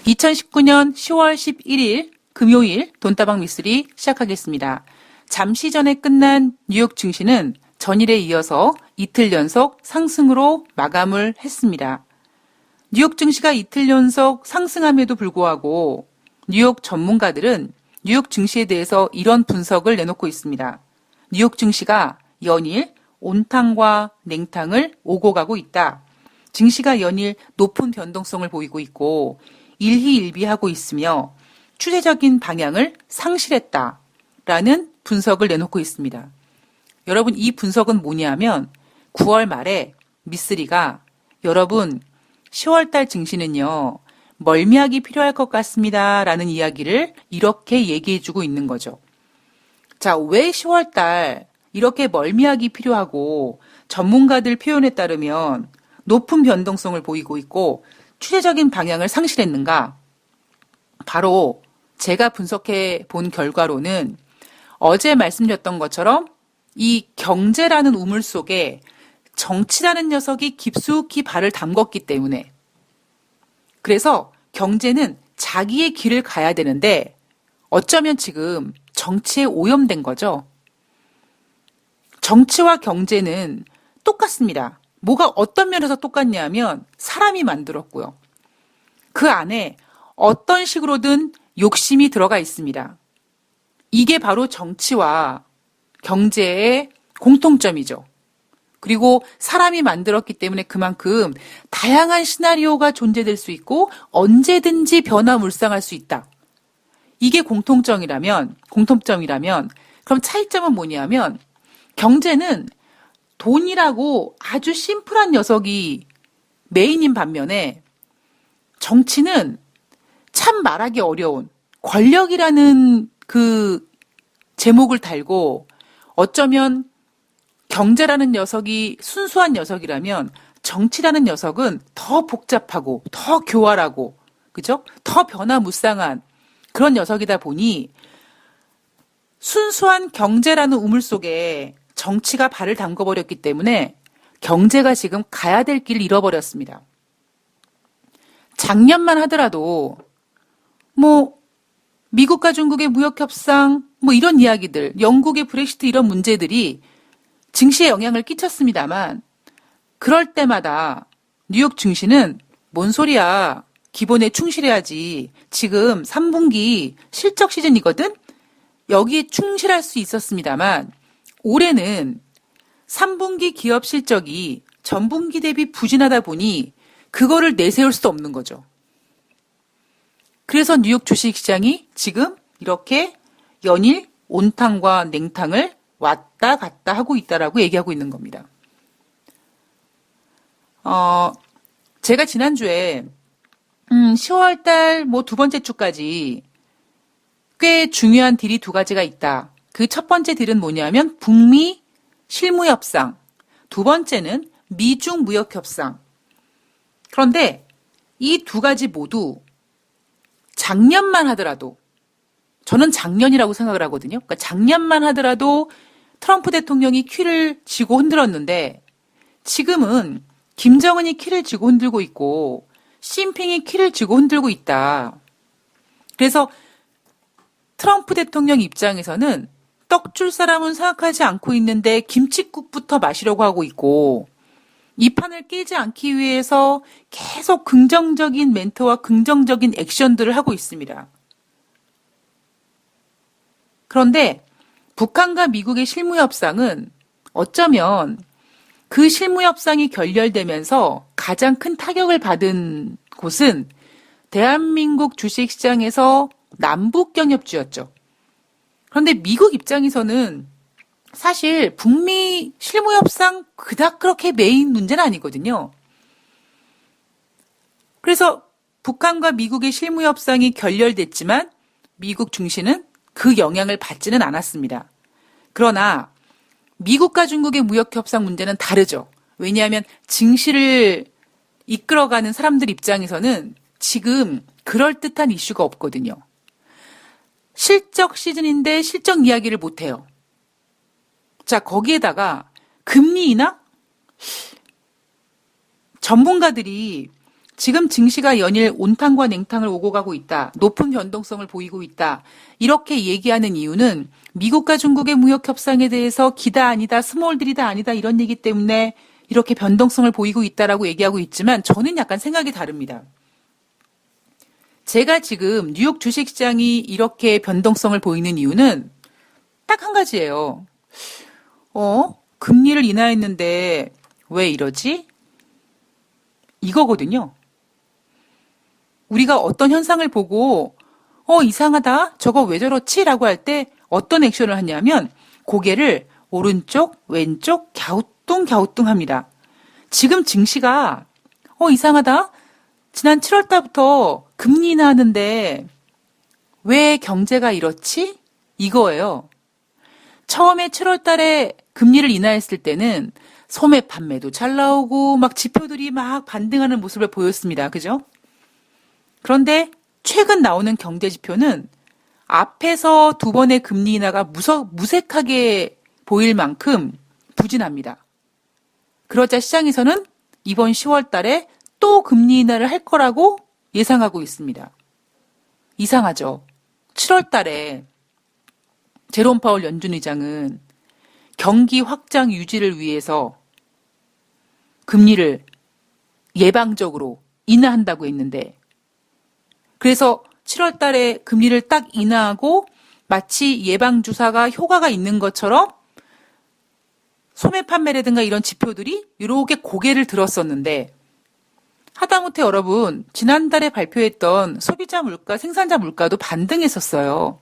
2019년 10월 11일 금요일 돈다방 미쓰리 시작하겠습니다. 잠시 전에 끝난 뉴욕 증시는 전일에 이어서 이틀 연속 상승으로 마감을 했습니다. 뉴욕 증시가 이틀 연속 상승함에도 불구하고 뉴욕 전문가들은 뉴욕 증시에 대해서 이런 분석을 내놓고 있습니다. 뉴욕 증시가 연일 온탕과 냉탕을 오고 가고 있다. 증시가 연일 높은 변동성을 보이고 있고 일희일비하고 있으며 추세적인 방향을 상실했다라는 분석을 내놓고 있습니다. 여러분, 이 분석은 뭐냐면 9월 말에 미쓰리가 여러분 10월달 증시는요 멀미약이 필요할 것 같습니다 라는 이야기를 이렇게 얘기해주고 있는 거죠. 자, 왜 10월달 이렇게 멀미약이 필요하고 전문가들 표현에 따르면 높은 변동성을 보이고 있고 추세적인 방향을 상실했는가? 바로 제가 분석해 본 결과로는 어제 말씀드렸던 것처럼 이 경제라는 우물 속에 정치라는 녀석이 깊숙이 발을 담궜기 때문에, 그래서 경제는 자기의 길을 가야 되는데 어쩌면 지금 정치에 오염된 거죠. 정치와 경제는 똑같습니다. 뭐가 어떤 면에서 똑같냐면 사람이 만들었고요. 그 안에 어떤 식으로든 욕심이 들어가 있습니다. 이게 바로 정치와 경제의 공통점이죠. 그리고 사람이 만들었기 때문에 그만큼 다양한 시나리오가 존재될 수 있고 언제든지 변화무쌍할 수 있다. 이게 공통점이라면 그럼 차이점은 뭐냐면 경제는 돈이라고 아주 심플한 녀석이 메인인 반면에 정치는 참 말하기 어려운 권력이라는 그 제목을 달고 어쩌면 경제라는 녀석이 순수한 녀석이라면 정치라는 녀석은 더 복잡하고 더 교활하고 그죠? 더 변화무쌍한 그런 녀석이다 보니 순수한 경제라는 우물 속에 정치가 발을 담궈버렸기 때문에 경제가 지금 가야 될 길을 잃어버렸습니다. 작년만 하더라도 미국과 중국의 무역협상 이런 이야기들, 영국의 브렉시트 이런 문제들이 증시에 영향을 끼쳤습니다만 그럴 때마다 뉴욕 증시는 뭔 소리야, 기본에 충실해야지, 지금 3분기 실적 시즌이거든, 여기에 충실할 수 있었습니다만 올해는 3분기 기업 실적이 전분기 대비 부진하다 보니 그거를 내세울 수도 없는 거죠. 그래서 뉴욕 주식시장이 지금 이렇게 연일 온탕과 냉탕을 왔다 갔다 하고 있다라고 얘기하고 있는 겁니다. 제가 지난주에 10월달 두 번째 주까지 꽤 중요한 딜이 두 가지가 있다. 그 첫 번째 딜은 뭐냐면 북미 실무협상, 두 번째는 미중 무역협상. 그런데 이 두 가지 모두 작년만 하더라도, 저는 작년이라고 생각을 하거든요. 그러니까 작년만 하더라도 트럼프 대통령이 키를 쥐고 흔들었는데 지금은 김정은이 키를 쥐고 흔들고 있고 시진핑이 키를 쥐고 흔들고 있다. 그래서 트럼프 대통령 입장에서는 떡 줄 사람은 생각하지 않고 있는데 김칫국부터 마시려고 하고 있고, 이 판을 깨지 않기 위해서 계속 긍정적인 멘트와 긍정적인 액션들을 하고 있습니다. 그런데 북한과 미국의 실무협상은 어쩌면 그 실무협상이 결렬되면서 가장 큰 타격을 받은 곳은 대한민국 주식시장에서 남북경협주였죠. 그런데 미국 입장에서는 사실 북미 실무협상 그닥 그렇게 메인 문제는 아니거든요. 그래서 북한과 미국의 실무협상이 결렬됐지만 미국 증시는 그 영향을 받지는 않았습니다. 그러나 미국과 중국의 무역협상 문제는 다르죠. 왜냐하면 증시를 이끌어가는 사람들 입장에서는 지금 그럴듯한 이슈가 없거든요. 실적 시즌인데 실적 이야기를 못해요. 자, 거기에다가 금리 인하? 전문가들이 지금 증시가 연일 온탕과 냉탕을 오고 가고 있다. 높은 변동성을 보이고 있다. 이렇게 얘기하는 이유는 미국과 중국의 무역 협상에 대해서 기다 아니다, 스몰딜이다 아니다 이런 얘기 때문에 이렇게 변동성을 보이고 있다라고 얘기하고 있지만 저는 약간 생각이 다릅니다. 제가 지금 뉴욕 주식시장이 이렇게 변동성을 보이는 이유는 딱 한 가지예요. 금리를 인하했는데 왜 이러지? 이거거든요. 우리가 어떤 현상을 보고 이상하다. 저거 왜 저렇지? 라고 할 때 어떤 액션을 하냐면 고개를 오른쪽, 왼쪽 갸우뚱 합니다. 지금 증시가 이상하다. 지난 7월 달부터 금리 인하하는데 왜 경제가 이렇지? 이거예요. 처음에 7월 달에 금리를 인하했을 때는 소매 판매도 잘 나오고 막 지표들이 막 반등하는 모습을 보였습니다. 그죠? 그런데 최근 나오는 경제 지표는 앞에서 두 번의 금리 인하가 무색하게 보일 만큼 부진합니다. 그러자 시장에서는 이번 10월 달에 또 금리 인하를 할 거라고 예상하고 있습니다. 이상하죠? 7월 달에 제롬 파월 연준 의장은 경기 확장 유지를 위해서 금리를 예방적으로 인하한다고 했는데 그래서 7월 달에 금리를 딱 인하하고 마치 예방주사가 효과가 있는 것처럼 소매 판매라든가 이런 지표들이 이렇게 고개를 들었었는데 하다못해 여러분 지난달에 발표했던 소비자 물가, 생산자 물가도 반등했었어요.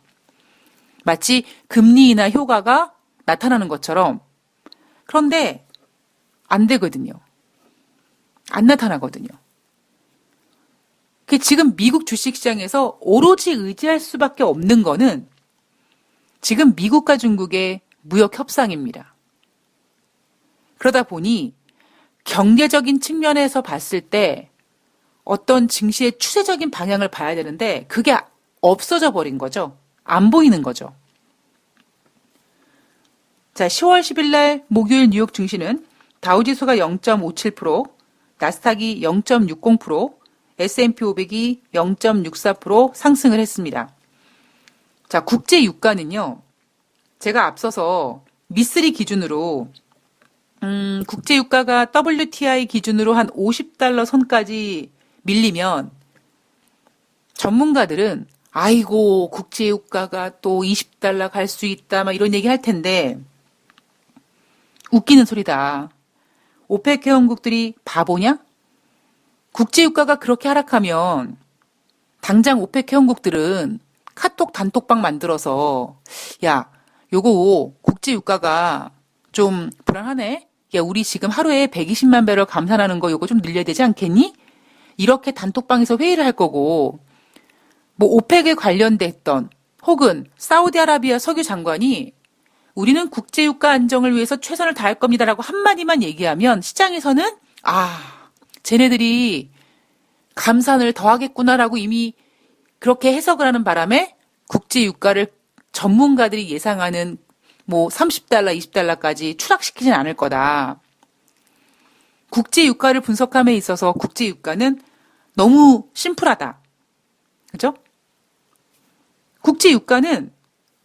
마치 금리 인하 효과가 나타나는 것처럼. 그런데 안 되거든요. 안 나타나거든요. 지금 미국 주식시장에서 오로지 의지할 수밖에 없는 거는 지금 미국과 중국의 무역 협상입니다. 그러다 보니 경제적인 측면에서 봤을 때 어떤 증시의 추세적인 방향을 봐야 되는데 그게 없어져 버린 거죠. 안 보이는 거죠. 자, 10월 10일 날 목요일 뉴욕 증시는 다우지수가 0.57%, 나스닥이 0.60%, S&P 500이 0.64% 상승을 했습니다. 자, 국제 유가는요. 제가 앞서서 미쓰리 기준으로 국제 유가가 WTI 기준으로 한 $50 선까지 밀리면 전문가들은 아이고 국제 유가가 또 $20 갈 수 있다 막 이런 얘기 할 텐데 웃기는 소리다. 오펙 회원국들이 바보냐? 국제 유가가 그렇게 하락하면 당장 오펙 회원국들은 카톡 단톡방 만들어서 야, 요거 국제 유가가 좀 불안하네. 야, 우리 지금 하루에 120만 배럴 감산하는 거 요거 좀 늘려야 되지 않겠니? 이렇게 단톡방에서 회의를 할 거고 뭐 오펙에 관련됐던 혹은 사우디아라비아 석유 장관이 우리는 국제유가 안정을 위해서 최선을 다할 겁니다라고 한마디만 얘기하면 시장에서는 쟤네들이 감산을 더 하겠구나라고 이미 그렇게 해석을 하는 바람에 국제유가를 전문가들이 예상하는 뭐 $30, $20까지 추락시키진 않을 거다. 국제유가를 분석함에 있어서 국제유가는 너무 심플하다. 그죠? 국제유가는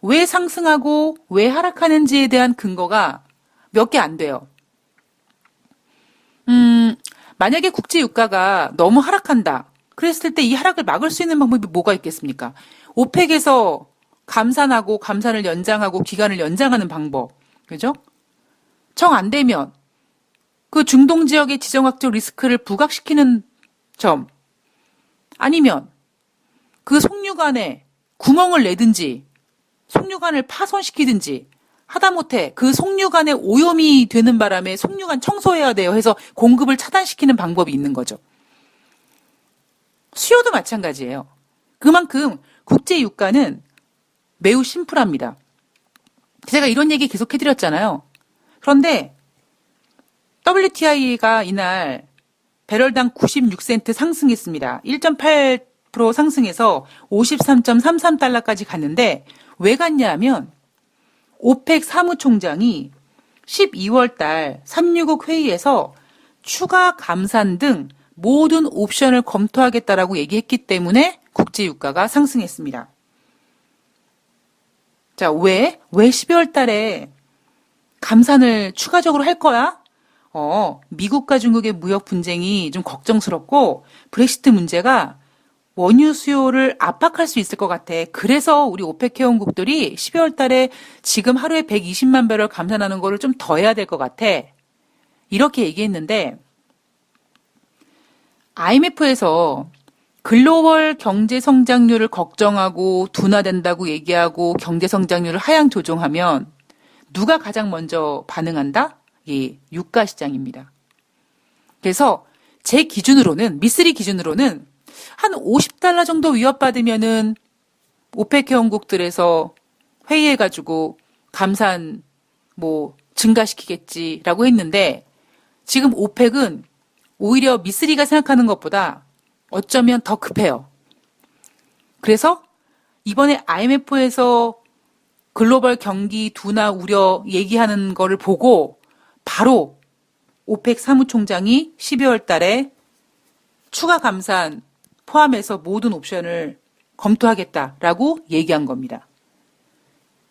왜 상승하고 왜 하락하는지에 대한 근거가 몇 개 안 돼요. 만약에 국제유가가 너무 하락한다. 그랬을 때 이 하락을 막을 수 있는 방법이 뭐가 있겠습니까? 오펙에서 감산하고 감산을 연장하고 기간을 연장하는 방법. 그죠? 정 안 되면 그 중동 지역의 지정학적 리스크를 부각시키는 점. 아니면 그 송유관에 구멍을 내든지 송유관을 파손시키든지 하다못해 그 송유관에 오염이 되는 바람에 송유관 청소해야 돼요 해서 공급을 차단시키는 방법이 있는 거죠. 수요도 마찬가지예요. 그만큼 국제유가는 매우 심플합니다. 제가 이런 얘기 계속 해드렸잖아요. 그런데 WTI가 이날 배럴당 96센트 상승했습니다. 1.8% 상승해서 53.33달러까지 갔는데 왜 갔냐 하면 오펙 사무총장이 12월 달 365 회의에서 추가 감산 등 모든 옵션을 검토하겠다라고 얘기했기 때문에 국제유가가 상승했습니다. 자, 왜 12월 달에 감산을 추가적으로 할 거야? 미국과 중국의 무역 분쟁이 좀 걱정스럽고 브렉시트 문제가 원유 수요를 압박할 수 있을 것 같아. 그래서 우리 오펙 회원국들이 12월 달에 지금 하루에 120만 배럴 감산하는 거를 좀 더 해야 될 것 같아. 이렇게 얘기했는데 IMF에서 글로벌 경제 성장률을 걱정하고 둔화된다고 얘기하고 경제 성장률을 하향 조정하면 누가 가장 먼저 반응한다? 예, 유가 시장입니다. 그래서 제 기준으로는 미쓰리 기준으로는 한 50달러 정도 위협받으면은 오펙 회원국들에서 회의해가지고 감산 증가시키겠지라고 했는데 지금 오펙은 오히려 미쓰리가 생각하는 것보다 어쩌면 더 급해요. 그래서 이번에 IMF에서 글로벌 경기 둔화 우려 얘기하는 거를 보고 바로 오펙 사무총장이 12월 달에 추가 감산 포함해서 모든 옵션을 검토하겠다라고 얘기한 겁니다.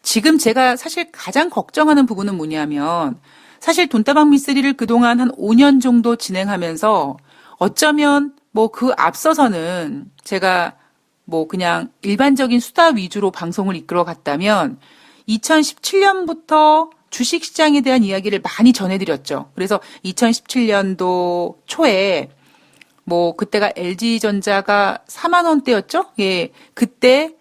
지금 제가 사실 가장 걱정하는 부분은 뭐냐면 사실 돈다방 미쓰리를 그동안 한 5년 정도 진행하면서 어쩌면 그 앞서서는 제가 그냥 일반적인 수다 위주로 방송을 이끌어 갔다면 2017년부터 주식시장에 대한 이야기를 많이 전해드렸죠. 그래서 2017년도 초에 그때가 LG전자가 4만 원대였죠? 예. 그때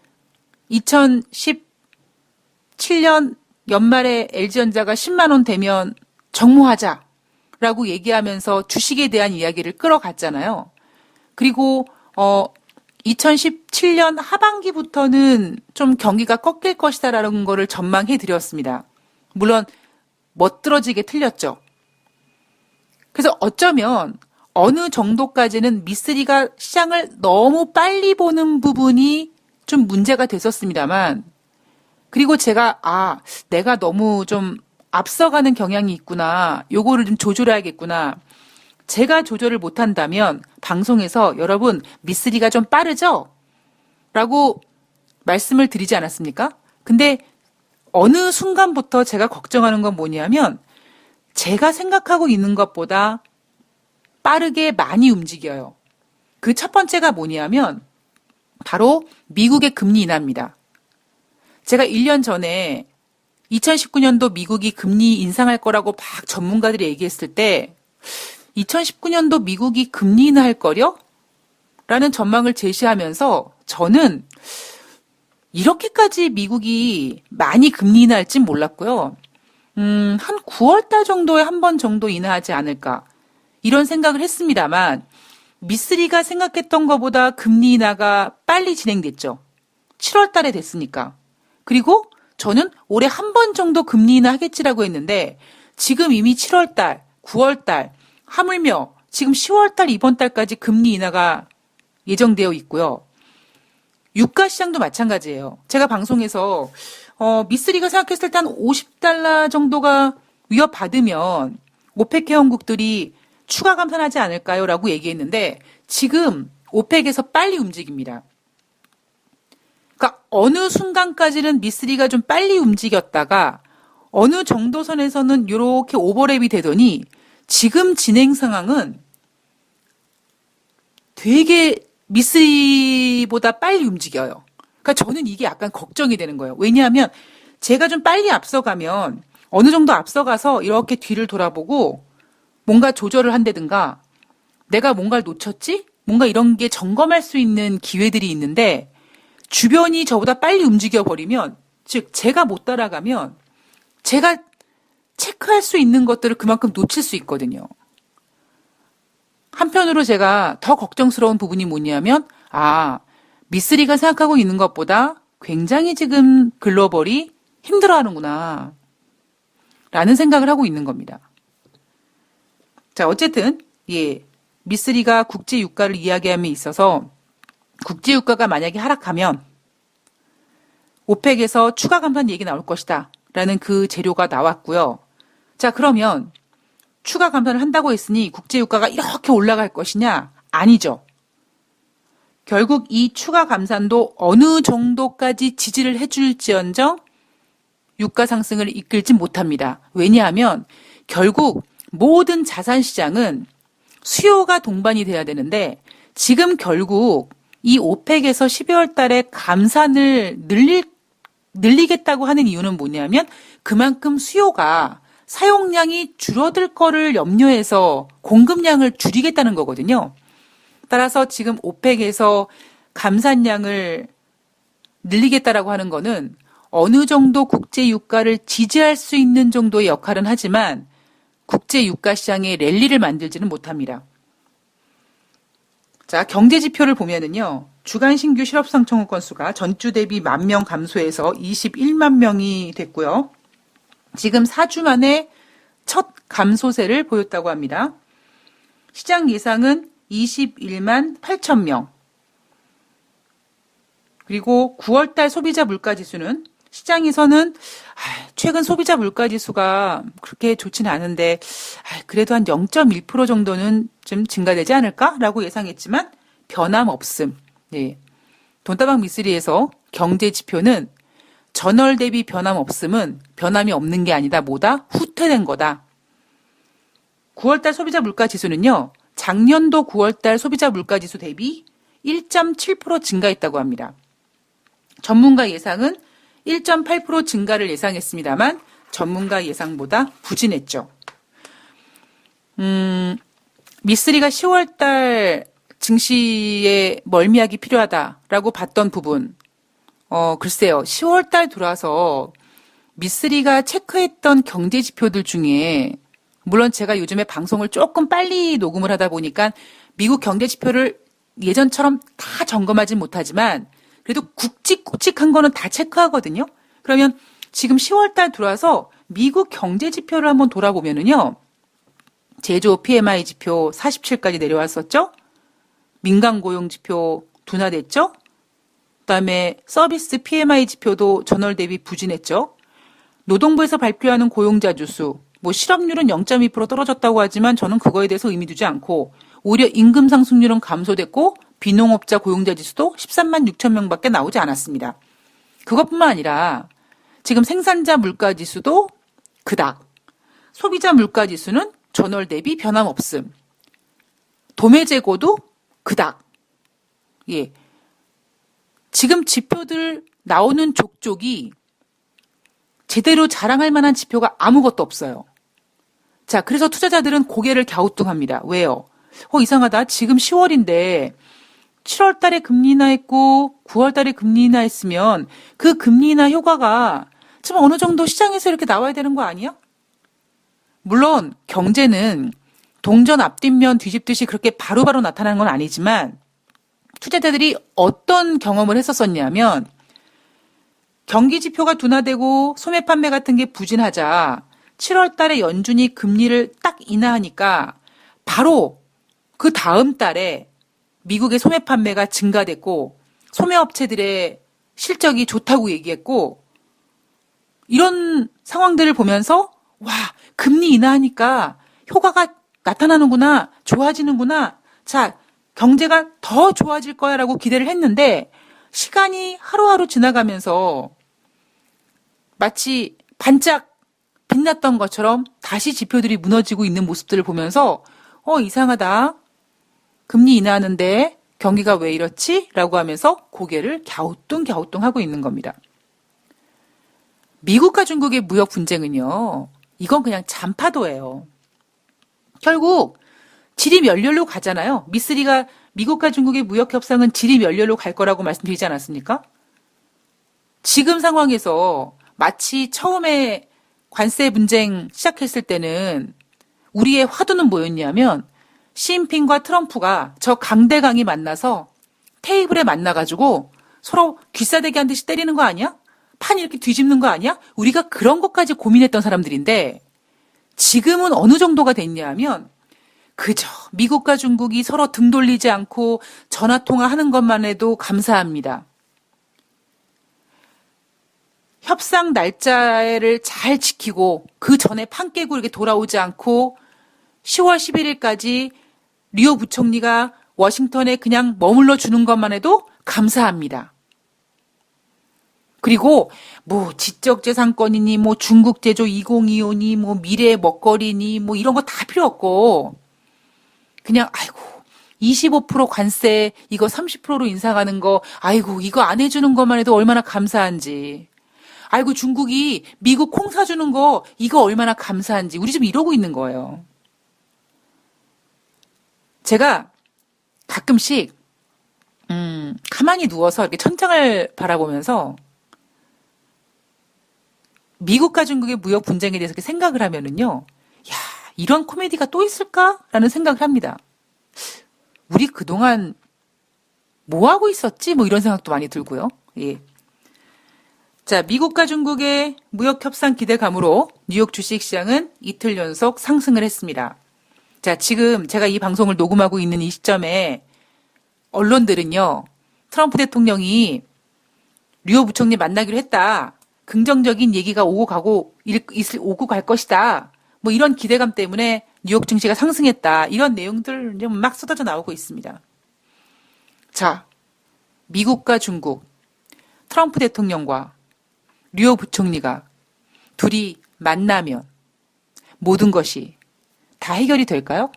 2017년 연말에 LG전자가 10만 원 되면 정모하자라고 얘기하면서 주식에 대한 이야기를 끌어갔잖아요. 그리고 2017년 하반기부터는 좀 경기가 꺾일 것이다라는 거를 전망해 드렸습니다. 물론 멋들어지게 틀렸죠. 그래서 어쩌면 어느 정도까지는 미쓰리가 시장을 너무 빨리 보는 부분이 좀 문제가 됐었습니다만 그리고 제가 내가 너무 좀 앞서가는 경향이 있구나. 요거를 좀 조절해야겠구나. 제가 조절을 못한다면 방송에서 여러분 미쓰리가 좀 빠르죠? 라고 말씀을 드리지 않았습니까? 근데 어느 순간부터 제가 걱정하는 건 뭐냐면 제가 생각하고 있는 것보다 빠르게 많이 움직여요. 그 첫 번째가 뭐냐면 바로 미국의 금리 인하입니다. 제가 1년 전에 2019년도 미국이 금리 인상할 거라고 막 전문가들이 얘기했을 때 2019년도 미국이 금리 인하할 거려? 라는 전망을 제시하면서 저는 이렇게까지 미국이 많이 금리 인하할진 몰랐고요. 한 9월 달 정도에 한 번 정도 인하하지 않을까. 이런 생각을 했습니다만 미쓰리가 생각했던 것보다 금리 인하가 빨리 진행됐죠. 7월 달에 됐으니까. 그리고 저는 올해 한 번 정도 금리 인하 하겠지라고 했는데 지금 이미 7월 달, 9월 달, 하물며 지금 10월 달, 이번 달까지 금리 인하가 예정되어 있고요. 유가 시장도 마찬가지예요. 제가 방송에서 미쓰리가 생각했을 때 한 50달러 정도가 위협받으면 오펙 회원국들이 추가 감산하지 않을까요? 라고 얘기했는데 지금 오펙에서 빨리 움직입니다. 그러니까 어느 순간까지는 미쓰리가 좀 빨리 움직였다가 어느 정도 선에서는 이렇게 오버랩이 되더니 지금 진행 상황은 되게 미쓰리보다 빨리 움직여요. 그러니까 저는 이게 약간 걱정이 되는 거예요. 왜냐하면 제가 좀 빨리 앞서가면 어느 정도 앞서가서 이렇게 뒤를 돌아보고 뭔가 조절을 한다든가 내가 뭔가를 놓쳤지? 뭔가 이런 게 점검할 수 있는 기회들이 있는데 주변이 저보다 빨리 움직여버리면 즉 제가 못 따라가면 제가 체크할 수 있는 것들을 그만큼 놓칠 수 있거든요. 한편으로 제가 더 걱정스러운 부분이 뭐냐면 미쓰리가 생각하고 있는 것보다 굉장히 지금 글로벌이 힘들어하는구나 라는 생각을 하고 있는 겁니다. 자, 어쨌든 미쓰리가 국제 유가를 이야기함에 있어서 국제 유가가 만약에 하락하면 오펙에서 추가 감산 얘기 나올 것이다 라는 그 재료가 나왔고요. 자, 그러면 추가 감산을 한다고 했으니 국제 유가가 이렇게 올라갈 것이냐? 아니죠. 결국 이 추가 감산도 어느 정도까지 지지를 해줄지언정 유가 상승을 이끌지 못합니다. 왜냐하면 결국 모든 자산 시장은 수요가 동반이 돼야 되는데 지금 결국 이 오펙에서 12월 달에 감산을 늘리겠다고 하는 이유는 뭐냐면 그만큼 수요가 사용량이 줄어들 거를 염려해서 공급량을 줄이겠다는 거거든요. 따라서 지금 오펙에서 감산량을 늘리겠다라고 하는 거는 어느 정도 국제 유가를 지지할 수 있는 정도의 역할은 하지만 국제 유가 시장의 랠리를 만들지는 못합니다. 자, 경제 지표를 보면은요. 주간 신규 실업상 청구 건수가 전주 대비 10,000명 감소해서 21만 명이 됐고요. 지금 4주 만에 첫 감소세를 보였다고 합니다. 시장 예상은 21만 8천 명. 그리고 9월달 소비자 물가지수는 시장에서는 최근 소비자 물가지수가 그렇게 좋지는 않은데 그래도 한 0.1% 정도는 좀 증가되지 않을까라고 예상했지만 변함없음. 네. 돈다방 미쓰리에서 경제 지표는 전월 대비 변함없음은 변함이 없는 게 아니다. 뭐다? 후퇴된 거다. 9월달 소비자 물가지수는요. 작년도 9월달 소비자 물가지수 대비 1.7% 증가했다고 합니다. 전문가 예상은 1.8% 증가를 예상했습니다만 전문가 예상보다 부진했죠. 미쓰리가 10월달 증시에 멀미약이 필요하다라고 봤던 부분. 글쎄요. 10월달 들어와서 미쓰리가 체크했던 경제 지표들 중에 물론 제가 요즘에 방송을 조금 빨리 녹음을 하다 보니까 미국 경제 지표를 예전처럼 다 점검하진 못하지만 그래도 굵직굵직한 거는 다 체크하거든요. 그러면 지금 10월달 들어와서 미국 경제 지표를 한번 돌아보면은요. 제조업 PMI 지표 47까지 내려왔었죠. 민간 고용 지표 둔화됐죠. 그다음에 서비스 PMI 지표도 전월 대비 부진했죠. 노동부에서 발표하는 고용자 지수, 실업률은 0.2% 떨어졌다고 하지만 저는 그거에 대해서 의미 두지 않고 오히려 임금 상승률은 감소됐고 비농업자 고용자 지수도 13만 6천 명밖에 나오지 않았습니다. 그것뿐만 아니라 지금 생산자 물가 지수도 그닥, 소비자 물가 지수는 전월 대비 변함없음, 도매 재고도 그닥. 예, 지금 지표들 나오는 족족이 제대로 자랑할 만한 지표가 아무것도 없어요. 자, 그래서 투자자들은 고개를 갸우뚱합니다. 왜요? 이상하다. 지금 10월인데 7월 달에 금리 인하했고 9월 달에 금리 인하했으면 그 금리 인하 효과가 좀 어느 정도 시장에서 이렇게 나와야 되는 거 아니야? 물론 경제는 동전 앞뒷면 뒤집듯이 그렇게 바로바로 나타나는 건 아니지만 투자자들이 어떤 경험을 했었었냐면 경기 지표가 둔화되고 소매 판매 같은 게 부진하자 7월 달에 연준이 금리를 딱 인하하니까 바로 그 다음 달에 미국의 소매 판매가 증가됐고 소매 업체들의 실적이 좋다고 얘기했고 이런 상황들을 보면서 와, 금리 인하하니까 효과가 나타나는구나, 좋아지는구나. 자, 경제가 더 좋아질 거야라고 기대를 했는데 시간이 하루하루 지나가면서 마치 반짝 빛났던 것처럼 다시 지표들이 무너지고 있는 모습들을 보면서 이상하다. 금리 인하하는데 경기가 왜 이렇지? 라고 하면서 고개를 갸우뚱갸우뚱 하고 있는 겁니다. 미국과 중국의 무역 분쟁은요. 이건 그냥 잔파도예요. 결국 지리멸렬로 가잖아요. 미쓰리가 미국과 중국의 무역 협상은 지리멸렬로 갈 거라고 말씀드리지 않았습니까? 지금 상황에서 마치 처음에 관세 분쟁 시작했을 때는 우리의 화두는 뭐였냐면 시진핑과 트럼프가 저 강대강이 만나서 테이블에 만나가지고 서로 귀싸대기 한 듯이 때리는 거 아니야? 판 이렇게 뒤집는 거 아니야? 우리가 그런 것까지 고민했던 사람들인데 지금은 어느 정도가 됐냐 하면 그저 미국과 중국이 서로 등 돌리지 않고 전화통화하는 것만 해도 감사합니다. 협상 날짜를 잘 지키고 그 전에 판 깨고 이렇게 돌아오지 않고 10월 11일까지 리오 부총리가 워싱턴에 그냥 머물러 주는 것만 해도 감사합니다. 그리고 뭐 지적재산권이니 뭐 중국 제조 2025니 뭐 미래 먹거리니 뭐 이런 거 다 필요 없고 그냥 아이고 25% 관세 이거 30%로 인상하는 거 아이고 이거 안 해주는 것만 해도 얼마나 감사한지 아이고 중국이 미국 콩 사주는 거 이거 얼마나 감사한지 우리 좀 이러고 있는 거예요. 제가 가끔씩 가만히 누워서 이렇게 천장을 바라보면서 미국과 중국의 무역 분쟁에 대해서 이렇게 생각을 하면은요, 야, 이런 코미디가 또 있을까라는 생각을 합니다. 우리 그동안 뭐 하고 있었지? 뭐 이런 생각도 많이 들고요. 예. 자, 미국과 중국의 무역 협상 기대감으로 뉴욕 주식시장은 이틀 연속 상승을 했습니다. 자, 지금 제가 이 방송을 녹음하고 있는 이 시점에 언론들은요, 트럼프 대통령이 류호 부총리 만나기로 했다. 긍정적인 얘기가 오고 갈 것이다. 뭐 이런 기대감 때문에 뉴욕 증시가 상승했다. 이런 내용들 막 쏟아져 나오고 있습니다. 자, 미국과 중국, 트럼프 대통령과 류호 부총리가 둘이 만나면 모든 것이 다 해결이 될까요?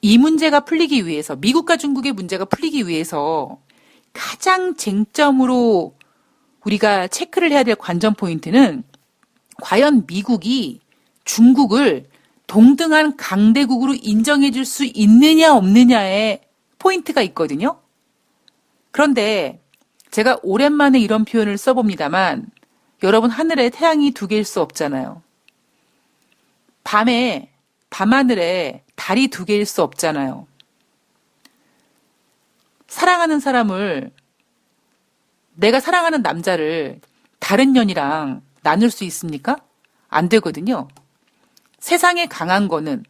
이 문제가 풀리기 위해서, 미국과 중국의 문제가 풀리기 위해서 가장 쟁점으로 우리가 체크를 해야 될 관전 포인트는 과연 미국이 중국을 동등한 강대국으로 인정해 줄 수 있느냐 없느냐의 포인트가 있거든요. 그런데 제가 오랜만에 이런 표현을 써봅니다만 여러분 하늘에 태양이 두 개일 수 없잖아요. 밤하늘에 달이 두 개일 수 없잖아요. 사랑하는 사람을 내가 사랑하는 남자를 다른 년이랑 나눌 수 있습니까? 안 되거든요. 세상에 강한 거는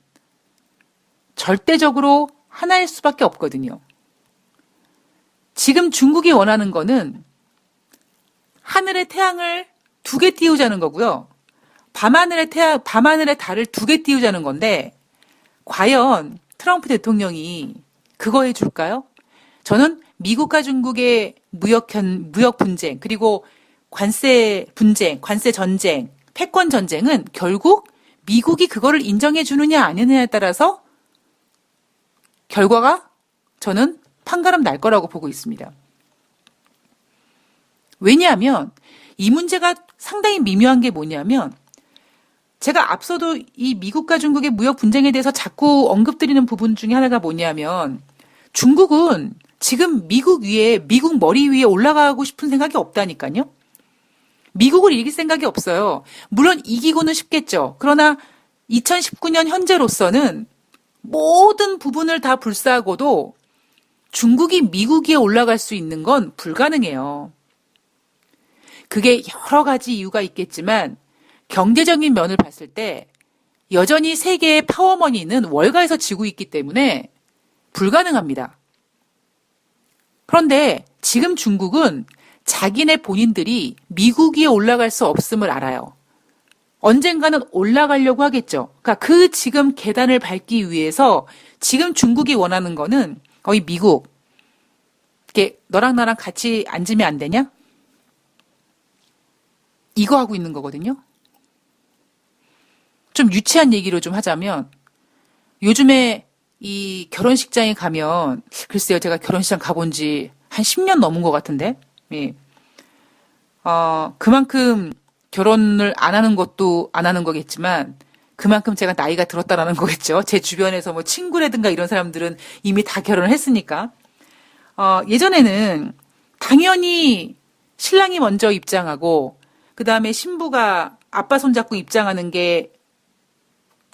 절대적으로 하나일 수밖에 없거든요. 지금 중국이 원하는 거는 하늘에 태양을 두 개 띄우자는 거고요. 밤하늘에 달을 두 개 띄우자는 건데 과연 트럼프 대통령이 그거 해줄까요? 저는 미국과 중국의 무역 분쟁, 그리고 관세 분쟁, 관세 전쟁, 패권 전쟁은 결국 미국이 그거를 인정해 주느냐 아니느냐에 따라서 결과가 저는 판가름 날 거라고 보고 있습니다. 왜냐하면 이 문제가 상당히 미묘한 게 뭐냐면 제가 앞서도 이 미국과 중국의 무역 분쟁에 대해서 자꾸 언급드리는 부분 중에 하나가 뭐냐면 중국은 지금 미국 머리 위에 올라가고 싶은 생각이 없다니까요. 미국을 이길 생각이 없어요. 물론 이기고는 싶겠죠. 그러나 2019년 현재로서는 모든 부분을 다 불사하고도 중국이 미국 위에 올라갈 수 있는 건 불가능해요. 그게 여러 가지 이유가 있겠지만 경제적인 면을 봤을 때 여전히 세계의 파워머니는 월가에서 지고 있기 때문에 불가능합니다. 그런데 지금 중국은 자기네 본인들이 미국 위에 올라갈 수 없음을 알아요. 언젠가는 올라가려고 하겠죠. 그러니까 그 지금 계단을 밟기 위해서 지금 중국이 원하는 거는 거의 미국, 이렇게 너랑 나랑 같이 앉으면 안 되냐? 이거 하고 있는 거거든요. 좀 유치한 얘기로 좀 하자면 요즘에 이 결혼식장에 가면 글쎄요 제가 결혼식장 가본 지 한 10년 넘은 것 같은데 예. 그만큼 결혼을 안 하는 것도 안 하는 거겠지만 그만큼 제가 나이가 들었다라는 거겠죠. 제 주변에서 뭐 친구라든가 이런 사람들은 이미 다 결혼을 했으니까 예전에는 당연히 신랑이 먼저 입장하고 그 다음에 신부가 아빠 손잡고 입장하는 게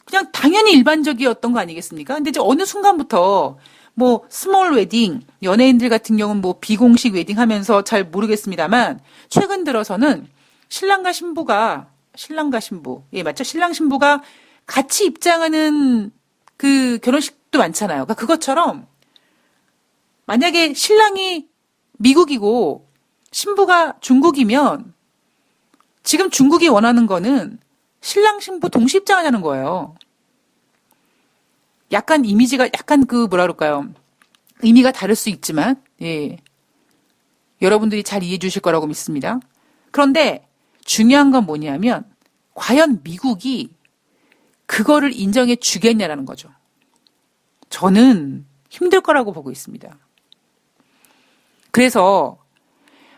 그냥 당연히 일반적이었던 거 아니겠습니까? 근데 이제 어느 순간부터 뭐 스몰 웨딩, 연예인들 같은 경우는 뭐 비공식 웨딩 하면서 잘 모르겠습니다만 최근 들어서는 신랑과 신부, 예, 맞죠? 신랑 신부가 같이 입장하는 그 결혼식도 많잖아요. 그러니까 그것처럼 만약에 신랑이 미국이고 신부가 중국이면 지금 중국이 원하는 거는 신랑 신부 동시 입장하자는 거예요. 약간 이미지가 약간 뭐라 그럴까요? 의미가 다를 수 있지만, 예. 여러분들이 잘 이해해 주실 거라고 믿습니다. 그런데 중요한 건 뭐냐면, 과연 미국이 그거를 인정해 주겠냐라는 거죠. 저는 힘들 거라고 보고 있습니다. 그래서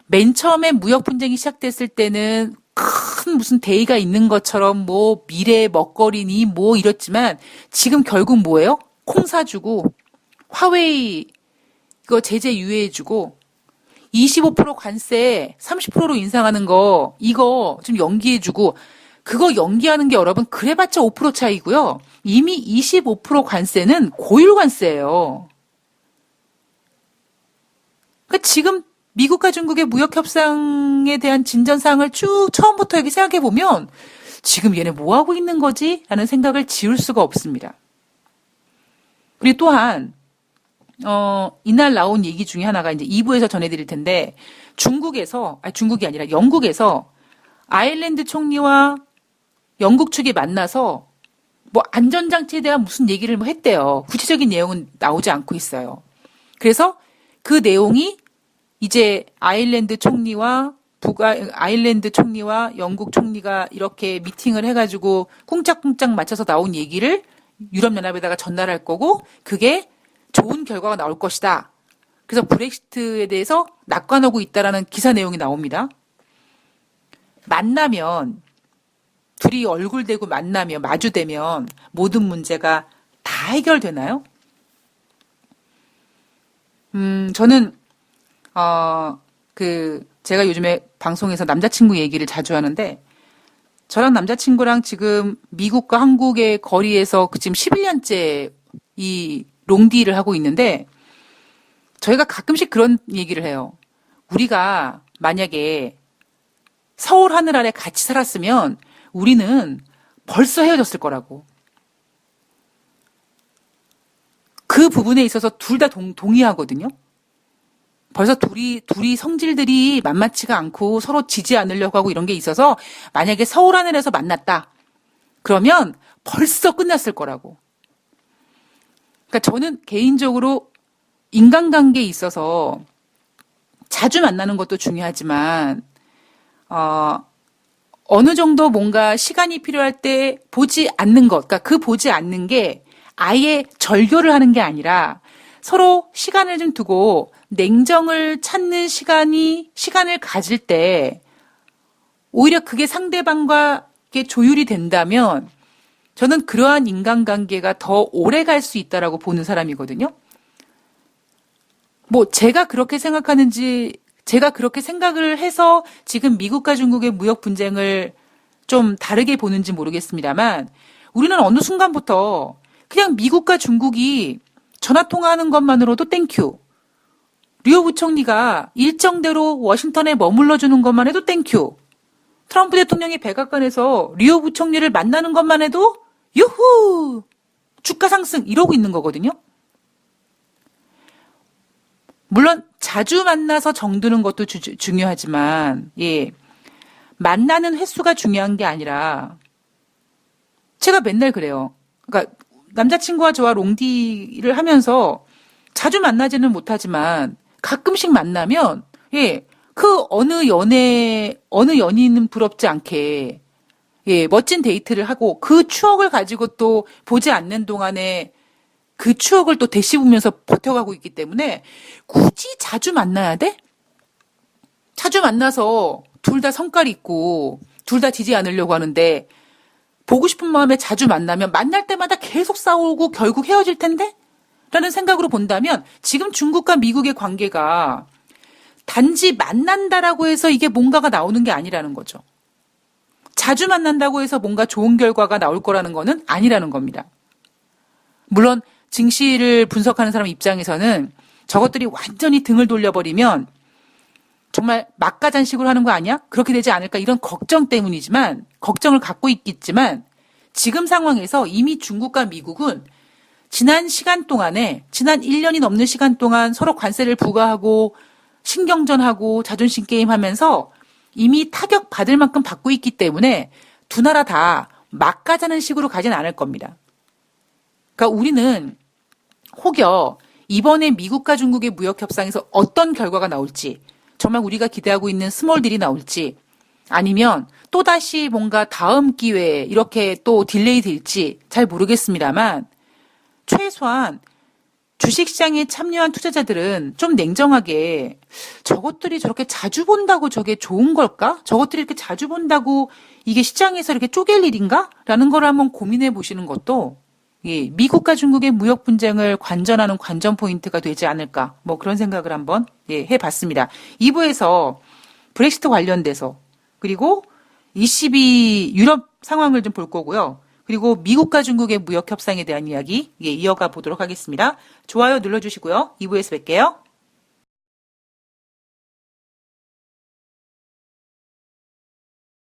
맨 처음에 무역 분쟁이 시작됐을 때는 큰 무슨 대의가 있는 것처럼 뭐 미래 먹거리니 뭐 이랬지만 지금 결국 뭐예요? 콩 사주고 화웨이 이거 제재 유예해주고 25% 관세 30%로 인상하는 거 이거 좀 연기해주고 그거 연기하는 게 여러분 그래봤자 5% 차이고요. 이미 25% 관세는 고율 관세예요. 그러니까 지금 미국과 중국의 무역 협상에 대한 진전 사항을 쭉 처음부터 여기 생각해 보면 지금 얘네 뭐 하고 있는 거지? 라는 생각을 지울 수가 없습니다. 그리고 또한 이날 나온 얘기 중에 하나가 이제 2부에서 전해드릴 텐데 중국이 아니라 영국에서 아일랜드 총리와 영국 측이 만나서 뭐 안전장치에 대한 무슨 얘기를 뭐 했대요. 구체적인 내용은 나오지 않고 있어요. 그래서 그 내용이 이제 아일랜드 총리와 영국 총리가 이렇게 미팅을 해가지고 쿵짝쿵짝 맞춰서 나온 얘기를 유럽연합에다가 전달할 거고 그게 좋은 결과가 나올 것이다. 그래서 브렉시트에 대해서 낙관하고 있다라는 기사 내용이 나옵니다. 만나면 둘이 얼굴 대고 만나면 마주대면 모든 문제가 다 해결되나요? 저는 제가 요즘에 방송에서 남자친구 얘기를 자주 하는데 저랑 남자친구랑 지금 미국과 한국의 거리에서 지금 11년째 이 롱디를 하고 있는데 저희가 가끔씩 그런 얘기를 해요. 우리가 만약에 서울 하늘 아래 같이 살았으면 우리는 벌써 헤어졌을 거라고. 그 부분에 있어서 둘 다 동의하거든요. 벌써 둘이 성질들이 만만치가 않고 서로 지지 않으려고 하고 이런 게 있어서 만약에 서울 하늘에서 만났다. 그러면 벌써 끝났을 거라고. 그러니까 저는 개인적으로 인간관계에 있어서 자주 만나는 것도 중요하지만 어느 정도 뭔가 시간이 필요할 때 보지 않는 것, 그러니까 그 보지 않는 게 아예 절교를 하는 게 아니라 서로 시간을 좀 두고 냉정을 찾는 시간을 가질 때 오히려 그게 상대방과 조율이 된다면 저는 그러한 인간관계가 더 오래 갈 수 있다라고 보는 사람이거든요. 뭐 제가 그렇게 생각을 해서 지금 미국과 중국의 무역 분쟁을 좀 다르게 보는지 모르겠습니다만 우리는 어느 순간부터 그냥 미국과 중국이 전화 통화하는 것만으로도 땡큐. 류호 부총리가 일정대로 워싱턴에 머물러 주는 것만 해도 땡큐. 트럼프 대통령이 백악관에서 류호 부총리를 만나는 것만 해도 유후! 주가 상승 이러고 있는 거거든요. 물론 자주 만나서 정드는 것도 중요하지만 만나는 횟수가 중요한 게 아니라 제가 맨날 그래요. 그러니까 남자친구와 저와 롱디를 하면서 자주 만나지는 못하지만 가끔씩 만나면 그 어느 연인은 부럽지 않게 멋진 데이트를 하고 그 추억을 가지고 또 보지 않는 동안에 그 추억을 또 되씹으면서 버텨가고 있기 때문에 굳이 자주 만나야 돼? 자주 만나서 둘 다 성깔 있고 둘 다 지지 않으려고 하는데 보고 싶은 마음에 자주 만나면 만날 때마다 계속 싸우고 결국 헤어질 텐데? 라는 생각으로 본다면 지금 중국과 미국의 관계가 단지 만난다라고 해서 이게 뭔가가 나오는 게 아니라는 거죠. 자주 만난다고 해서 뭔가 좋은 결과가 나올 거라는 거는 아니라는 겁니다. 물론 증시를 분석하는 사람 입장에서는 저것들이 완전히 등을 돌려버리면 정말 막가잔식으로 하는 거 아니야? 그렇게 되지 않을까 이런 걱정을 갖고 있겠지만 지금 상황에서 이미 중국과 미국은 지난 1년이 넘는 시간 동안 서로 관세를 부과하고 신경전하고 자존심 게임하면서 이미 타격 받을 만큼 받고 있기 때문에 두 나라 다 막가자는 식으로 가진 않을 겁니다. 그러니까 우리는 혹여 이번에 미국과 중국의 무역 협상에서 어떤 결과가 나올지, 정말 우리가 기대하고 있는 스몰 딜이 나올지, 아니면 또다시 뭔가 다음 기회에 이렇게 또 딜레이 될지 잘 모르겠습니다만, 최소한 주식시장에 참여한 투자자들은 좀 냉정하게 저것들이 저렇게 자주 본다고 저게 좋은 걸까? 저것들이 이렇게 자주 본다고 이게 시장에서 이렇게 쪼갤 일인가? 라는 걸 한번 고민해 보시는 것도 미국과 중국의 무역 분쟁을 관전하는 관전 포인트가 되지 않을까? 뭐 그런 생각을 한번 해봤습니다. 2부에서 브렉시트 관련돼서 그리고 22 유럽 상황을 좀 볼 거고요. 그리고 미국과 중국의 무역 협상에 대한 이야기 이어가 보도록 하겠습니다. 좋아요 눌러주시고요. 2부에서 뵐게요.